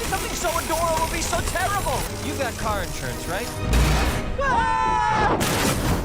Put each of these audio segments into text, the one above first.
Something so adorable would be so terrible! You got car insurance, right?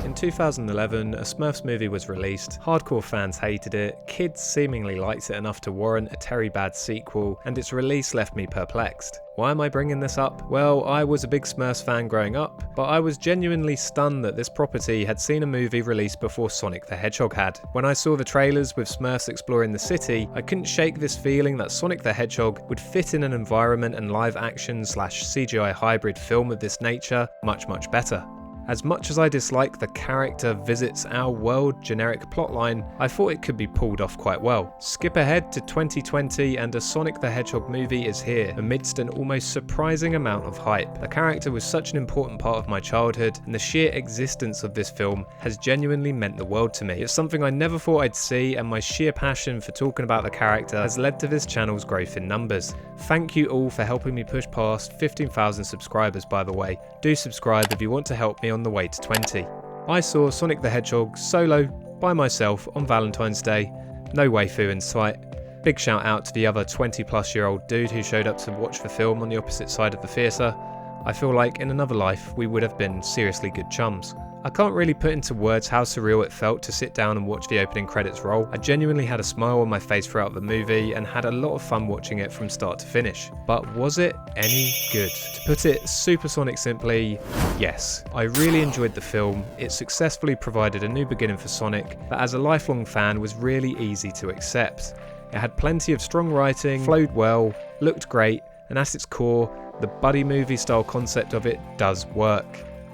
In 2011, a Smurfs movie was released. Hardcore fans hated it, kids seemingly liked it enough to warrant a terribad sequel, and its release left me perplexed. Why am I bringing this up? Well, I was a big Smurfs fan growing up, but I was genuinely stunned that this property had seen a movie released before Sonic the Hedgehog had. When I saw the trailers with Smurfs exploring the city, I couldn't shake this feeling that Sonic the Hedgehog would fit in an environment and live action / CGI hybrid film of this nature much better. As much as I dislike the character visits our world generic plotline, I thought it could be pulled off quite well. Skip ahead to 2020 and a Sonic the Hedgehog movie is here, amidst an almost surprising amount of hype. The character was such an important part of my childhood, and the sheer existence of this film has genuinely meant the world to me. It's something I never thought I'd see, and my sheer passion for talking about the character has led to this channel's growth in numbers. Thank you all for helping me push past 15,000 subscribers, by the way. Do subscribe if you want to help me on the way to 20. I saw Sonic the Hedgehog solo by myself on Valentine's Day, no waifu in sight. Big shout out to the other 20-plus-year-old dude who showed up to watch the film on the opposite side of the theatre. I feel like in another life we would have been seriously good chums. I can't really put into words how surreal it felt to sit down and watch the opening credits roll. I genuinely had a smile on my face throughout the movie and had a lot of fun watching it from start to finish. But was it any good? To put it supersonic simply, yes. I really enjoyed the film. It successfully provided a new beginning for Sonic that as a lifelong fan was really easy to accept. It had plenty of strong writing, flowed well, looked great, and at its core, the buddy movie style concept of it does work.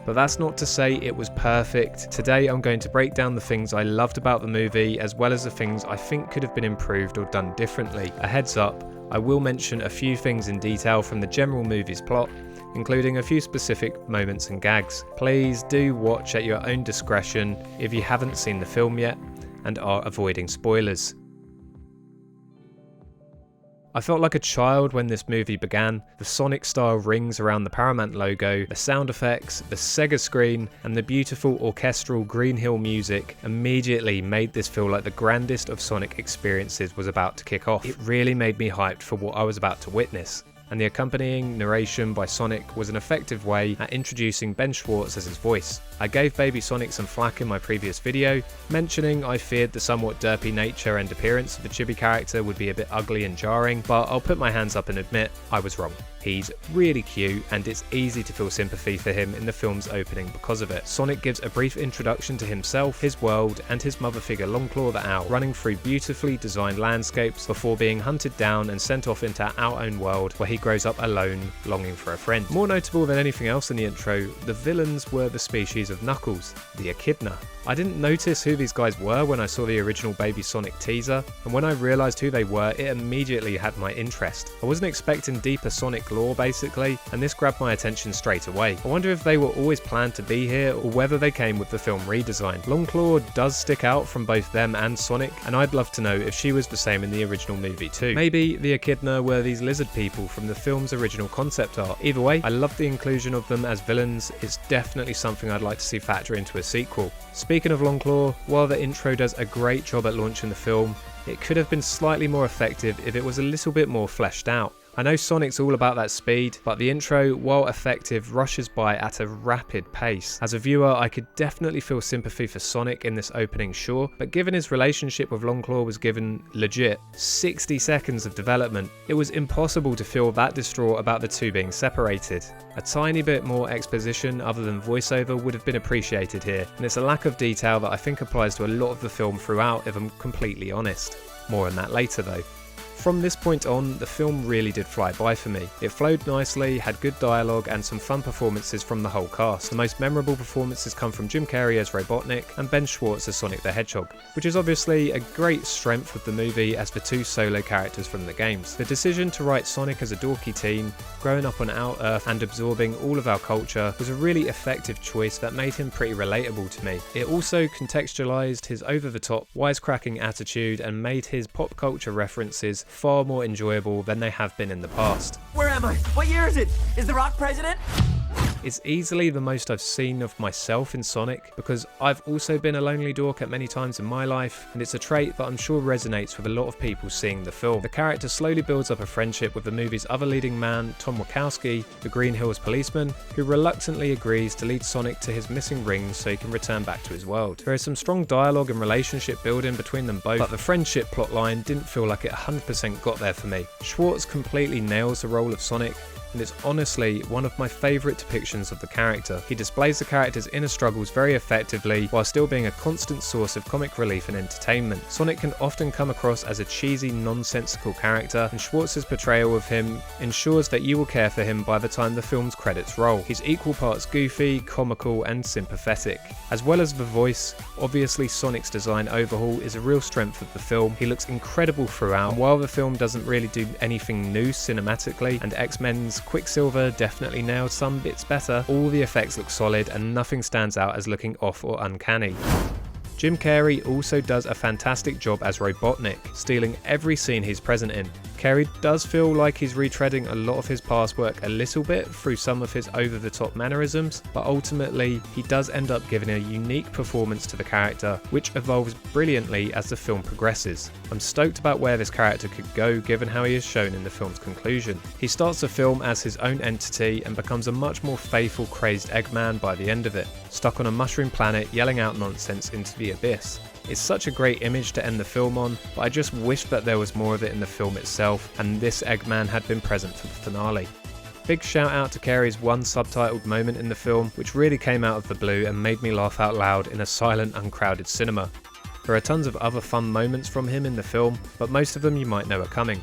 But that's not to say it was perfect. Today I'm going to break down the things I loved about the movie as well as the things I think could have been improved or done differently. A heads up, I will mention a few things in detail from the general movie's plot, including a few specific moments and gags. Please do watch at your own discretion if you haven't seen the film yet and are avoiding spoilers. I felt like a child when this movie began. The Sonic-style rings around the Paramount logo, the sound effects, the Sega screen, and the beautiful orchestral Green Hill music immediately made this feel like the grandest of Sonic experiences was about to kick off. It really made me hyped for what I was about to witness. And the accompanying narration by Sonic was an effective way at introducing Ben Schwartz as his voice. I gave Baby Sonic some flack in my previous video, mentioning I feared the somewhat derpy nature and appearance of the chibi character would be a bit ugly and jarring, but I'll put my hands up and admit I was wrong. He's really cute, and it's easy to feel sympathy for him in the film's opening because of it. Sonic gives a brief introduction to himself, his world, and his mother figure Longclaw the Owl, running through beautifully designed landscapes before being hunted down and sent off into our own world where he grows up alone, longing for a friend. More notable than anything else in the intro, the villains were the species of Knuckles, the Echidna. I didn't notice who these guys were when I saw the original Baby Sonic teaser, and when I realised who they were, it immediately had my interest. I wasn't expecting deeper Sonic lore basically, and this grabbed my attention straight away. I wonder if they were always planned to be here, or whether they came with the film redesign. Longclaw does stick out from both them and Sonic, and I'd love to know if she was the same in the original movie too. Maybe the Echidna were these lizard people from the film's original concept art. Either way, I love the inclusion of them as villains. It's definitely something I'd like to see factor into a sequel. Speaking of Longclaw, while the intro does a great job at launching the film, it could have been slightly more effective if it was a little bit more fleshed out. I know Sonic's all about that speed, but the intro, while effective, rushes by at a rapid pace. As a viewer, I could definitely feel sympathy for Sonic in this opening, sure, but given his relationship with Longclaw was given, legit, 60 seconds of development, it was impossible to feel that distraught about the two being separated. A tiny bit more exposition other than voiceover would have been appreciated here, and it's a lack of detail that I think applies to a lot of the film throughout, if I'm completely honest. More on that later though. From this point on, the film really did fly by for me. It flowed nicely, had good dialogue and some fun performances from the whole cast. The most memorable performances come from Jim Carrey as Robotnik and Ben Schwartz as Sonic the Hedgehog, which is obviously a great strength of the movie as the two solo characters from the games. The decision to write Sonic as a dorky teen, growing up on our Earth and absorbing all of our culture was a really effective choice that made him pretty relatable to me. It also contextualized his over-the-top, wisecracking attitude and made his pop culture references far more enjoyable than they have been in the past. Where am I? What year is it? Is The Rock president? It's easily the most I've seen of myself in Sonic, because I've also been a lonely dork at many times in my life, and it's a trait that I'm sure resonates with a lot of people seeing the film. The character slowly builds up a friendship with the movie's other leading man, Tom Wachowski, the Green Hills policeman, who reluctantly agrees to lead Sonic to his missing rings so he can return back to his world. There is some strong dialogue and relationship building between them both, but the friendship plotline didn't feel like it 100% got there for me. Schwartz completely nails the role of Sonic, and it's honestly one of my favourite depictions of the character. He displays the character's inner struggles very effectively while still being a constant source of comic relief and entertainment. Sonic can often come across as a cheesy, nonsensical character, and Schwartz's portrayal of him ensures that you will care for him by the time the film's credits roll. He's equal parts goofy, comical and sympathetic. As well as the voice, obviously Sonic's design overhaul is a real strength of the film. He looks incredible throughout, and while the film doesn't really do anything new cinematically, and X-Men's Quicksilver definitely nailed some bits better, all the effects look solid and nothing stands out as looking off or uncanny. Jim Carrey also does a fantastic job as Robotnik, stealing every scene he's present in. Carrey does feel like he's retreading a lot of his past work a little bit through some of his over-the-top mannerisms, but ultimately he does end up giving a unique performance to the character, which evolves brilliantly as the film progresses. I'm stoked about where this character could go given how he is shown in the film's conclusion. He starts the film as his own entity and becomes a much more faithful, crazed Eggman by the end of it, stuck on a mushroom planet yelling out nonsense into the abyss. It's such a great image to end the film on, but I just wish that there was more of it in the film itself, and this Eggman had been present for the finale. Big shout out to Carrey's one subtitled moment in the film, which really came out of the blue and made me laugh out loud in a silent, uncrowded cinema. There are tons of other fun moments from him in the film, but most of them you might know are coming.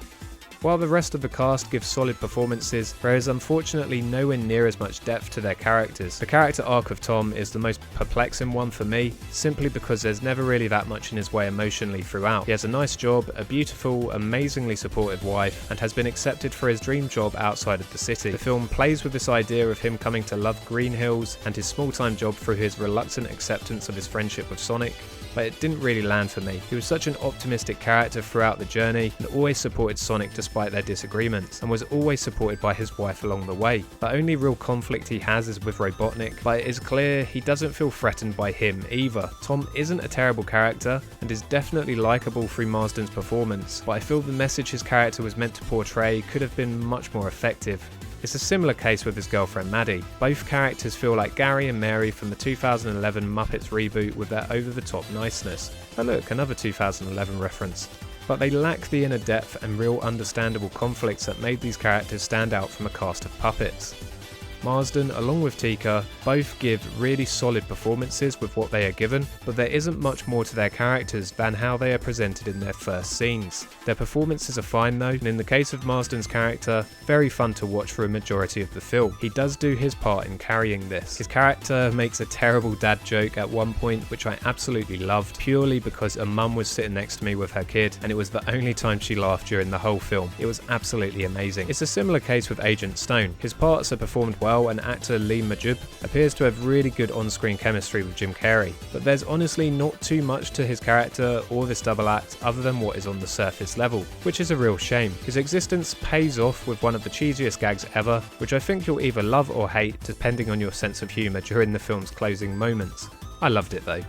While the rest of the cast gives solid performances, there is unfortunately nowhere near as much depth to their characters. The character arc of Tom is the most perplexing one for me, simply because there's never really that much in his way emotionally throughout. He has a nice job, a beautiful, amazingly supportive wife, and has been accepted for his dream job outside of the city. The film plays with this idea of him coming to love Green Hills and his small-time job through his reluctant acceptance of his friendship with Sonic, but it didn't really land for me. He was such an optimistic character throughout the journey and always supported Sonic despite their disagreements, and was always supported by his wife along the way. The only real conflict he has is with Robotnik, but it is clear he doesn't feel threatened by him either. Tom isn't a terrible character and is definitely likeable through Marsden's performance, but I feel the message his character was meant to portray could have been much more effective. It's a similar case with his girlfriend Maddie. Both characters feel like Gary and Mary from the 2011 Muppets reboot with their over-the-top niceness. Oh look, another 2011 reference. But they lack the inner depth and real understandable conflicts that made these characters stand out from a cast of puppets. Marsden, along with Tika, both give really solid performances with what they are given, but there isn't much more to their characters than how they are presented in their first scenes. Their performances are fine though, and in the case of Marsden's character, very fun to watch for a majority of the film. He does do his part in carrying this. His character makes a terrible dad joke at one point, which I absolutely loved, purely because a mum was sitting next to me with her kid, and it was the only time she laughed during the whole film. It was absolutely amazing. It's a similar case with Agent Stone. His parts are performed well, and actor Lee Majub appears to have really good on-screen chemistry with Jim Carrey, but there's honestly not too much to his character or this double act other than what is on the surface level, which is a real shame. His existence pays off with one of the cheesiest gags ever, which I think you'll either love or hate depending on your sense of humour during the film's closing moments. I loved it though.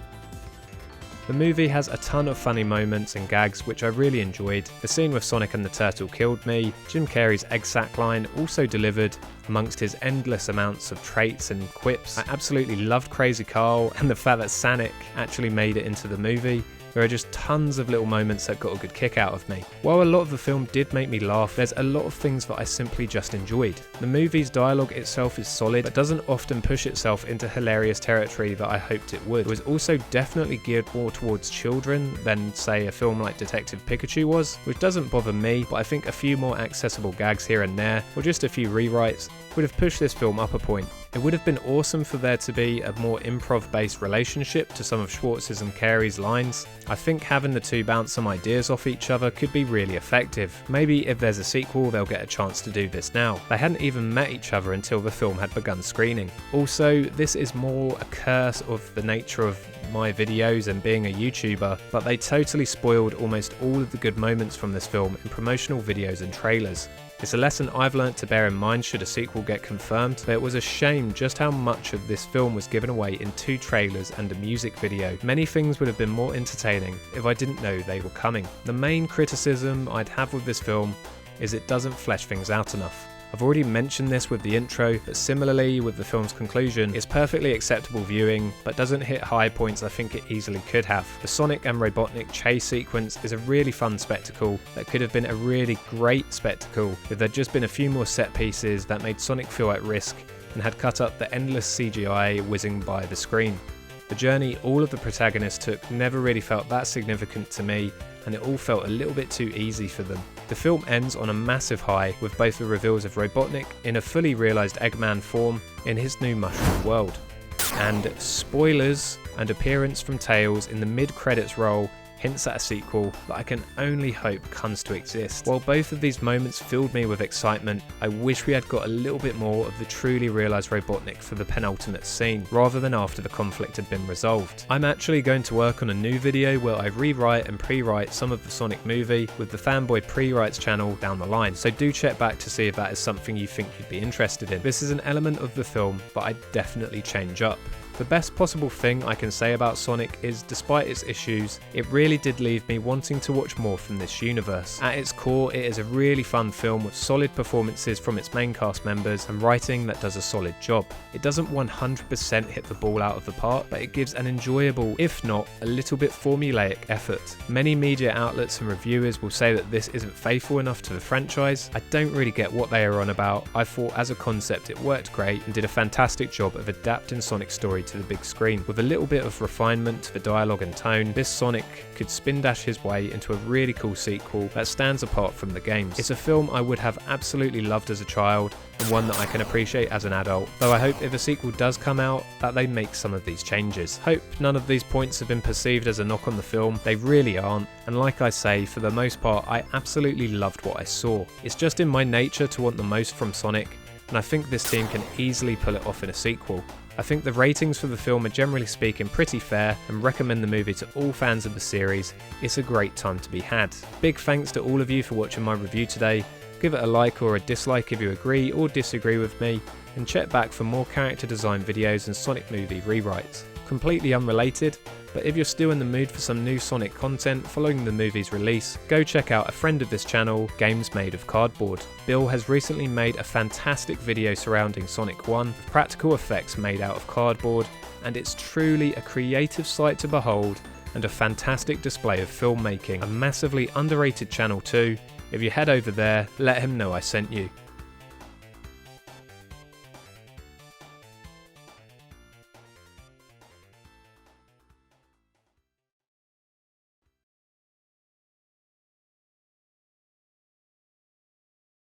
The movie has a ton of funny moments and gags which I really enjoyed. The scene with Sonic and the Turtle killed me. Jim Carrey's egg sack line also delivered amongst his endless amounts of traits and quips. I absolutely loved Crazy Carl and the fact that Sonic actually made it into the movie. There are just tons of little moments that got a good kick out of me. While a lot of the film did make me laugh, there's a lot of things that I simply just enjoyed. The movie's dialogue itself is solid, but doesn't often push itself into hilarious territory that I hoped it would. It was also definitely geared more towards children than, say, a film like Detective Pikachu was, which doesn't bother me, but I think a few more accessible gags here and there, or just a few rewrites, would have pushed this film up a point. It would have been awesome for there to be a more improv-based relationship to some of Schwartz's and Carey's lines. I think having the two bounce some ideas off each other could be really effective. Maybe if there's a sequel, they'll get a chance to do this now. They hadn't even met each other until the film had begun screening. Also, this is more a curse of the nature of my videos and being a YouTuber, but they totally spoiled almost all of the good moments from this film in promotional videos and trailers. It's a lesson I've learnt to bear in mind should a sequel get confirmed, but it was a shame just how much of this film was given away in 2 trailers and a music video. Many things would have been more entertaining if I didn't know they were coming. The main criticism I'd have with this film is it doesn't flesh things out enough. I've already mentioned this with the intro, but similarly with the film's conclusion, it's perfectly acceptable viewing, but doesn't hit high points I think it easily could have. The Sonic and Robotnik chase sequence is a really fun spectacle that could have been a really great spectacle if there'd just been a few more set pieces that made Sonic feel at risk and had cut up the endless CGI whizzing by the screen. The journey all of the protagonists took never really felt that significant to me, and it all felt a little bit too easy for them. The film ends on a massive high with both the reveals of Robotnik in a fully realised Eggman form in his new mushroom world, and spoilers and appearance from Tails in the mid-credits roll hints at a sequel that I can only hope comes to exist. While both of these moments filled me with excitement, I wish we had got a little bit more of the truly realised Robotnik for the penultimate scene, rather than after the conflict had been resolved. I'm actually going to work on a new video where I rewrite and pre-write some of the Sonic movie with the Fanboy Pre-Writes channel down the line, so do check back to see if that is something you think you'd be interested in. This is an element of the film that I'd definitely change up. The best possible thing I can say about Sonic is, despite its issues, it really did leave me wanting to watch more from this universe. At its core, it is a really fun film with solid performances from its main cast members and writing that does a solid job. It doesn't 100% hit the ball out of the park, but it gives an enjoyable, if not a little bit formulaic effort. Many media outlets and reviewers will say that this isn't faithful enough to the franchise. I don't really get what they are on about. I thought as a concept it worked great and did a fantastic job of adapting Sonic's story to the big screen. With a little bit of refinement to the dialogue and tone, this Sonic could spin dash his way into a really cool sequel that stands apart from the games. It's a film I would have absolutely loved as a child, and one that I can appreciate as an adult, though I hope if a sequel does come out that they make some of these changes. Hope none of these points have been perceived as a knock on the film. They really aren't, and like I say, for the most part I absolutely loved what I saw. It's just in my nature to want the most from Sonic, and I think this team can easily pull it off in a sequel. I think the ratings for the film are generally speaking pretty fair, and recommend the movie to all fans of the series. It's a great time to be had. Big thanks to all of you for watching my review today. Give it a like or a dislike if you agree or disagree with me, and check back for more character design videos and Sonic movie rewrites. Completely unrelated, but if you're still in the mood for some new Sonic content following the movie's release, go check out a friend of this channel, Games Made of Cardboard. Bill has recently made a fantastic video surrounding Sonic 1 with practical effects made out of cardboard, and it's truly a creative sight to behold and a fantastic display of filmmaking. A massively underrated channel too. If you head over there, let him know I sent you.